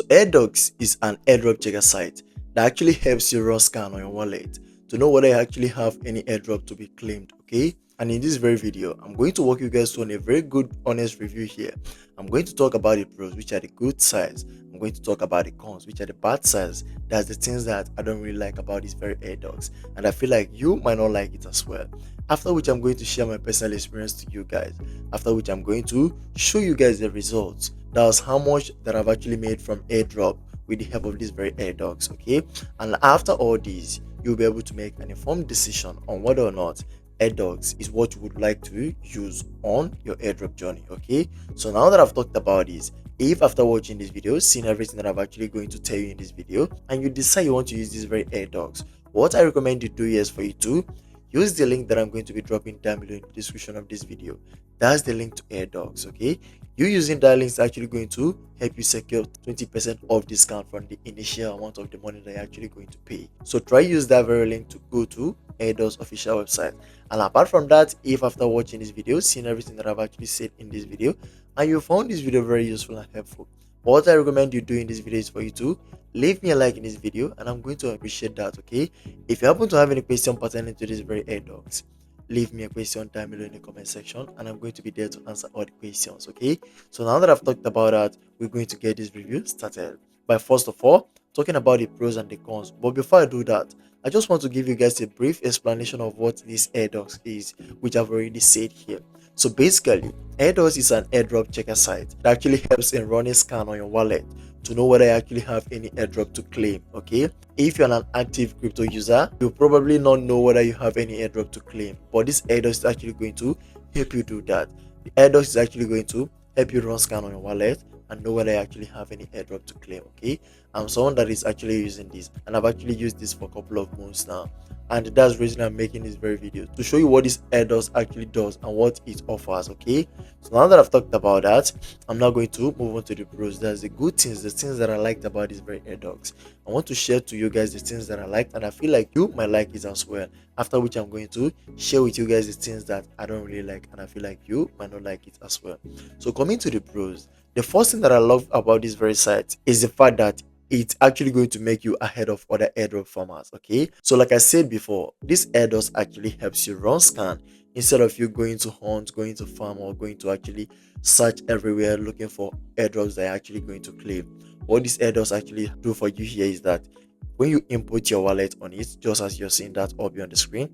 So Airdox is an airdrop checker site that actually helps you run scan on your wallet to know whether you actually have any airdrop to be claimed, okay? And in this very video, I'm going to walk you guys through on a very good honest review here. I'm going to talk about the pros, which are the good sides. I'm going to talk about the cons, which are the bad sides. That's the things that I don't really like about this very Airdox, and I feel like you might not like it as well. After which I'm going to share my personal experience to you guys. After which I'm going to show you guys the results. That's how much that I've actually made from airdrop with the help of this very Airdox, okay? And after all these, you'll be able to make an informed decision on whether or not Airdox is what you would like to use on your airdrop journey, okay? So now that I've talked about this, if after watching this video, seeing everything that I'm actually going to tell you in this video, and you decide you want to use this very Airdox, what I recommend you do is for you to use the link that I'm going to be dropping down below in the description of this video. That's the link to Airdox, okay? You using that link is actually going to help you secure 20% off discount from the initial amount of the money that you're actually going to pay. So try use that very link to go to Airdox official website. And apart from that, if after watching this video, seeing everything that I've actually said in this video, and you found this video very useful and helpful, what I recommend you do in this video is for you to leave me a like in this video, and I'm going to appreciate that, okay? If you happen to have any question pertaining to this very Airdox, leave me a question down below in the comment section, and I'm going to be there to answer all the questions, okay? So now that I've talked about that, we're going to get this review started by first of all talking about the pros and the cons. But before I do that, I just want to give you guys a brief explanation of what this Airdox is, which I've already said here. So basically, Airdox is an airdrop checker site that actually helps in running scan on your wallet to know whether you actually have any airdrop to claim, okay? If you're an active crypto user, you'll probably not know whether you have any airdrop to claim, but this Airdox is actually going to help you do that. The Airdox is actually going to help you run scan on your wallet and know whether you actually have any airdrop to claim, okay? I'm someone that is actually using this, and I've actually used this for a couple of months now, and that's the reason I'm making this very video, to show you what this Airdox actually does and what it offers, okay? So now that I've talked about that, I'm now going to move on to the pros. That's the good things, the things that I liked about this very Airdox. I want to share to you guys the things that I liked, and I feel like you might like it as well. After which I'm going to share with you guys the things that I don't really like, and I feel like you might not like it as well. So coming to the pros, the first thing that I love about this very site is the fact that it's actually going to make you ahead of other airdrop farmers, okay? So like I said before, this Airdox actually helps you run scan instead of you going to hunt, going to farm, or going to actually search everywhere looking for airdrops that are actually going to claim. What this Airdox actually do for you here is that when you input your wallet on it, just as you're seeing that up on the screen,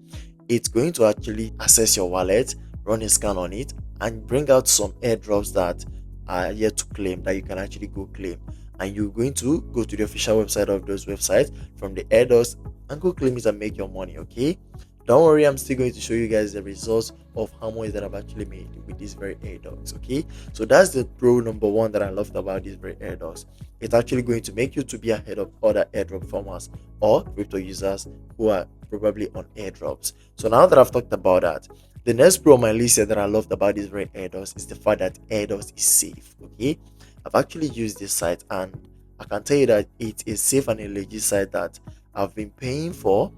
it's going to actually access your wallet, run a scan on it, and bring out some airdrops that are yet to claim, that you can actually go claim. And you're going to go to the official website of those websites from the Airdox and go claim it and make your money, okay? Don't worry, I'm still going to show you guys the results of how much that I've actually made with this very Airdox, okay? So that's the pro number one that I loved about this very Airdox. It's actually going to make you to be ahead of other airdrop farmers or crypto users who are probably on airdrops. So now that I've talked about that, the next pro on my list that I loved about this very Airdox is the fact that Airdox is safe, okay? I've actually used this site, and I can tell you that it is safe and a legit site that I've been paying for,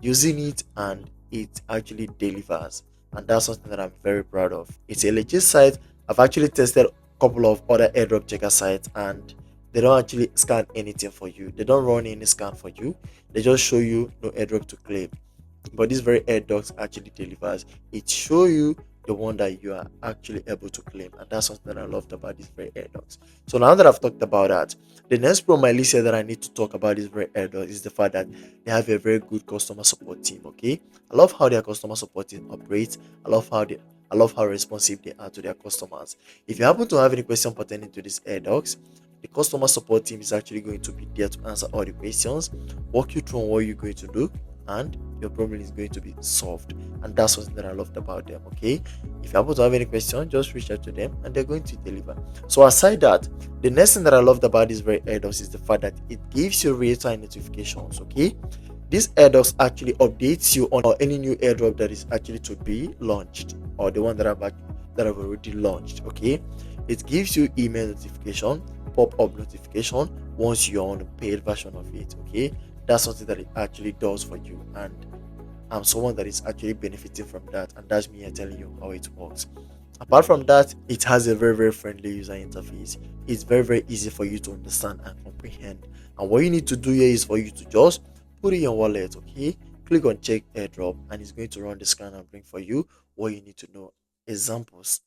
using it, and it actually delivers, and that's something that I'm very proud of. It's a legit site. I've actually tested a couple of other airdrop checker sites, and they don't actually scan anything for you. They don't run any scan for you. They just show you no airdrop to claim. But this very Airdox actually delivers. It shows you the one that you are actually able to claim, and that's something that I loved about this very Airdox. So now that I've talked about that, the next pro on my list here that I need to talk about this very Airdox is the fact that they have a very good customer support team, okay? I love how their customer support team operates. I love how responsive they are to their customers. If you happen to have any question pertaining to this Airdox, the customer support team is actually going to be there to answer all the questions, walk you through on what you're going to do, and your problem is going to be solved. And that's something that I loved about them, okay? If you happen to have any question, just reach out to them and they're going to deliver. So aside that, the next thing that I loved about this very Airdox is the fact that it gives you real-time notifications, okay? This Airdox actually updates you on any new airdrop that is actually to be launched, or the one that I've already launched, okay? It gives you email notification, pop-up notification once you're on the paid version of it, okay? That's something that it actually does for you, and I'm someone that is actually benefiting from that, and that's me telling you how it works. Apart from that, it has a very friendly user interface. It's very easy for you to understand and comprehend. And what you need to do here is for you to just put in your wallet, okay? Click on check airdrop and it's going to run the scan and bring for you what you need to know. Examples.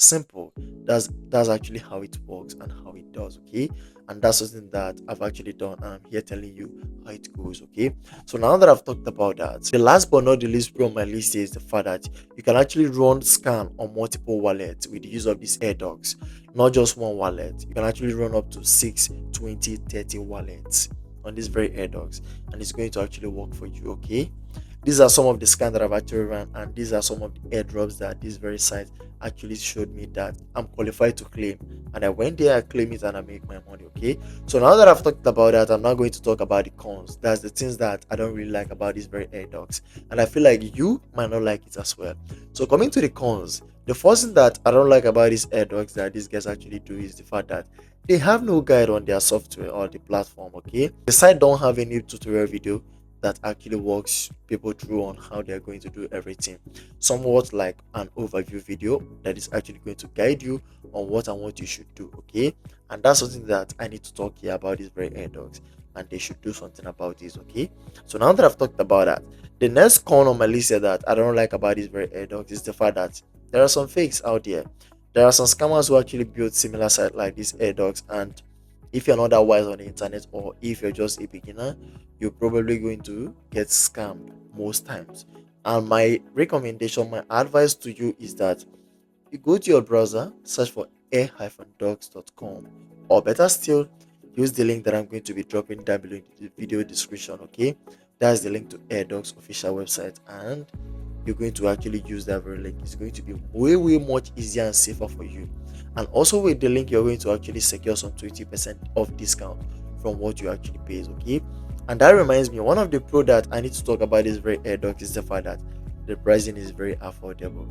Simple. That's actually how it works and how it does, okay? And that's something that I've actually done and I'm here telling you how it goes, okay? So now that I've talked about that, the last but not the least on my list is the fact that you can actually run scan on multiple wallets with the use of this Airdox, not just one wallet. You can actually run up to 6, 20, 30 wallets on this very Airdox, and it's going to actually work for you, okay? These are some of the scans that I've actually run, and these are some of the airdrops that this very site actually showed me that I'm qualified to claim. And I went there, I claim it, and I make my money. Okay. So now that I've talked about that, I'm not going to talk about the cons. That's the things that I don't really like about this very Airdox, and I feel like you might not like it as well. So coming to the cons, the first thing that I don't like about this Airdox that these guys actually do is the fact that they have no guide on their software or the platform. Okay, the site don't have any tutorial video that actually walks people through on how they're going to do everything. Somewhat like an overview video that is actually going to guide you on what and what you should do. Okay, and that's something that I need to talk here about this very Airdox, and they should do something about this. Okay, so now that I've talked about that, the next con on my list here that I don't like about this very Airdox is the fact that there are some fakes out there. There are some scammers who actually build similar site like this Airdox, and if you're not that wise on the internet, or if you're just a beginner, you're probably going to get scammed most times. And my recommendation, my advice to you is that you go to your browser, search for air-docs.com, or better still, use the link that I'm going to be dropping down below in the video description. Okay, that's the link to Airdox official website, and you're going to actually use that very link. It's going to be way much easier and safer for you. And also with the link, you're going to actually secure some 20% off discount from what you actually pay. Okay, and that reminds me, one of the pro that I need to talk about is very Airdox is the fact that the pricing is very affordable.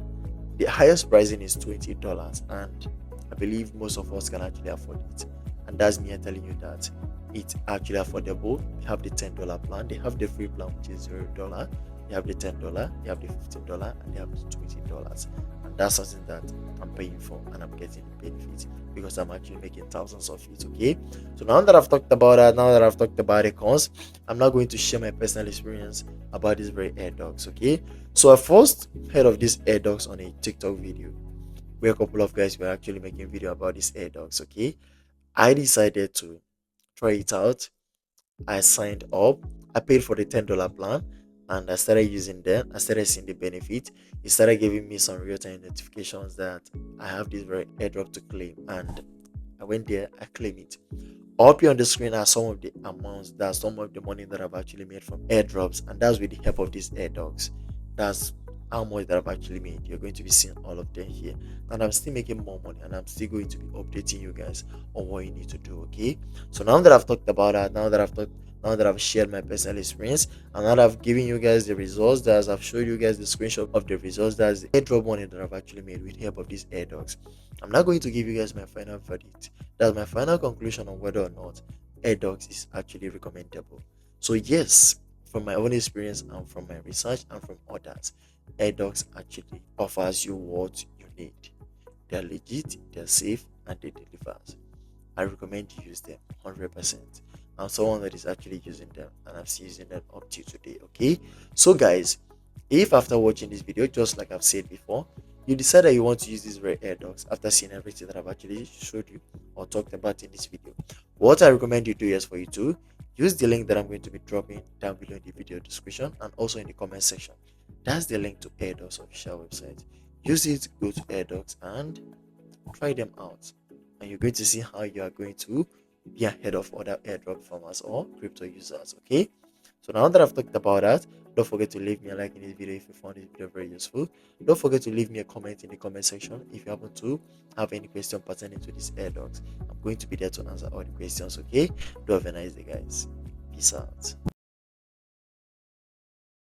The highest pricing is $20, and I believe most of us can actually afford it. And that's me telling you that it's actually affordable. We have the $10 plan, they have the free plan, which is $0. They have the $10, they have the $15, and they have the $20. And that's something that I'm paying for, and I'm getting the benefits because I'm actually making thousands of it. Okay. So now that I've talked about that, now that I've talked about the cons, I'm not going to share my personal experience about this very Airdox. Okay. So I first heard of this Airdox on a TikTok video where a couple of guys were actually making video about this Airdox. Okay. I decided to try it out. I signed up. I paid for the $10 plan, and I started using them. I started seeing the benefit. It started giving me some real-time notifications that I have this very airdrop to claim, and I went there. I claim it. Up here on the screen are some of the amounts, that's some of the money that I've actually made from airdrops, and that's with the help of these Airdogs. That's how much that I've actually made. You're going to be seeing all of them here, and I'm still making more money, and I'm still going to be updating you guys on what you need to do. Okay, so now that I've talked about that, now that I've shared my personal experience, and now that I've given you guys the results, that I've showed you guys the screenshot of the results, that's the airdrop money that I've actually made with the help of these Airdogs. I'm not going to give you guys my final verdict. That's my final conclusion on whether or not Airdox is actually recommendable. So yes, from my own experience and from my research and from others, Airdox actually offers you what you need. They're legit, they're safe, and they deliver. I recommend you use them 100%. I'm someone that is actually using them, and I'm still using them up to today. Okay, so guys, if after watching this video, just like I've said before, you decide that you want to use this very Airdox after seeing everything that I've actually showed you or talked about in this video, what I recommend you do is for you to use the link that I'm going to be dropping down below in the video description and also in the comment section. That's the link to Airdox official website. Use it, go to Airdox and try them out, and you're going to see how you are going to be ahead of other airdrop farmers or crypto users. Okay, so now that I've talked about that, don't forget to leave me a like in this video if you found this video very useful. Don't forget to leave me a comment in the comment section if you happen to have any question pertaining to this Airdox. I'm going to be there to answer all the questions. Okay, do have a nice day, guys. Peace out.